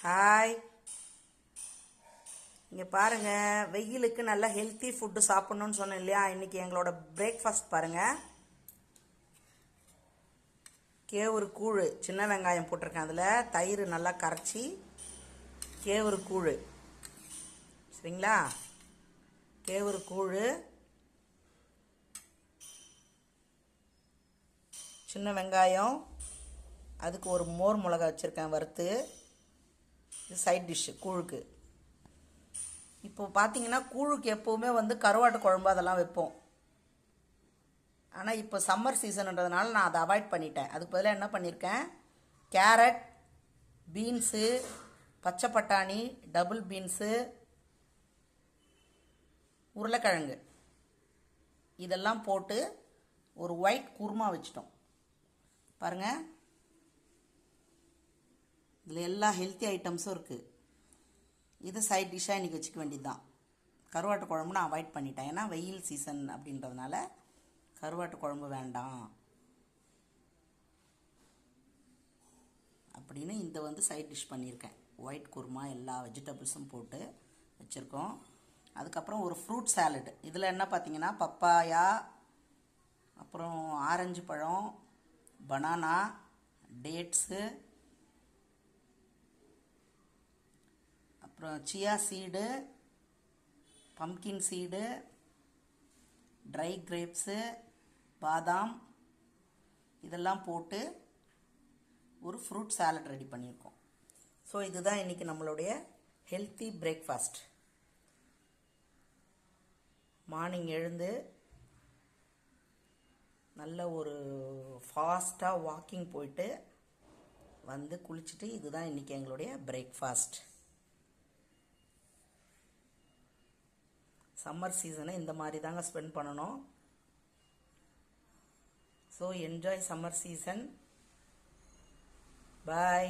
Hi. இங்கே பாருங்கள், வெயிலுக்கு நல்லா ஹெல்த்தி ஃபுட்டு சாப்பிட்ணுன்னு சொன்னேன் இல்லையா? இன்றைக்கி எங்களோட பிரேக்ஃபாஸ்ட் பாருங்கள். கேவுரு கூழ், சின்ன வெங்காயம் போட்டிருக்கேன். அதில் தயிர் நல்லா கரைச்சி கேவுரு கூழ், சரிங்களா? கேவுரு கூழ், சின்ன வெங்காயம், அதுக்கு ஒரு மோர் மிளகா வச்சுருக்கேன் வறுத்து. இது சைட் டிஷ்ஷு கூழுக்கு. இப்போ பார்த்தீங்கன்னா கூழுக்கு எப்போவுமே கருவாட்டு குழம்பு அதெல்லாம் வைப்போம். ஆனால் இப்போ சம்மர் சீசன்ன்றதுனால நான் அதை அவாய்ட் பண்ணிட்டேன். அதுக்கு பதிலாக என்ன பண்ணியிருக்கேன், கேரட், பீன்ஸு, பச்சை பட்டாணி, டபுள் பீன்ஸு, உருளைக்கிழங்கு இதெல்லாம் போட்டு ஒரு ஒயிட் குருமா வச்சிட்டோம். பாருங்கள், இதில் எல்லா ஹெல்த்தி ஐட்டம்ஸும் இருக்குது. இது சைட் டிஷ்ஷாக இன்றைக்கி வச்சுக்க வேண்டியது தான். கருவாட்டு குழம்பு நான் அவாய்ட் பண்ணிட்டேன். ஏன்னா வெயில் சீசன் அப்படின்றதுனால கருவாட்டு குழம்பு வேண்டாம் அப்படின்னு இந்த சைட் டிஷ் பண்ணியிருக்கேன். ஒயிட் குருமா எல்லா வெஜிடபிள்ஸும் போட்டு வச்சுருக்கோம். அதுக்கப்புறம் ஒரு ஃப்ரூட் சாலட். இதில் என்ன பார்த்தீங்கன்னா பப்பாயா, அப்புறம் ஆரஞ்சு பழம், பனானா, டேட்ஸு, அப்புறம் chia seed, pumpkin seed, try grapes, பாதாம் இதெல்லாம் போட்டு ஒரு ஃப்ரூட் சாலட் ரெடி பண்ணியிருக்கோம். ஸோ இதுதான் இன்றைக்கி நம்மளுடைய ஹெல்த்தி பிரேக்ஃபாஸ்ட். மார்னிங் எழுந்து நல்ல ஒரு ஃபாஸ்ட்டாக வாக்கிங் போயிட்டு குளிச்சுட்டு இதுதான் இன்றைக்கி எங்களுடைய பிரேக்ஃபாஸ்ட். சம்மர் சீசனை இந்த மாதிரி தாங்க ஸ்பெண்ட் பண்ணணும். So enjoy summer season. பாய்.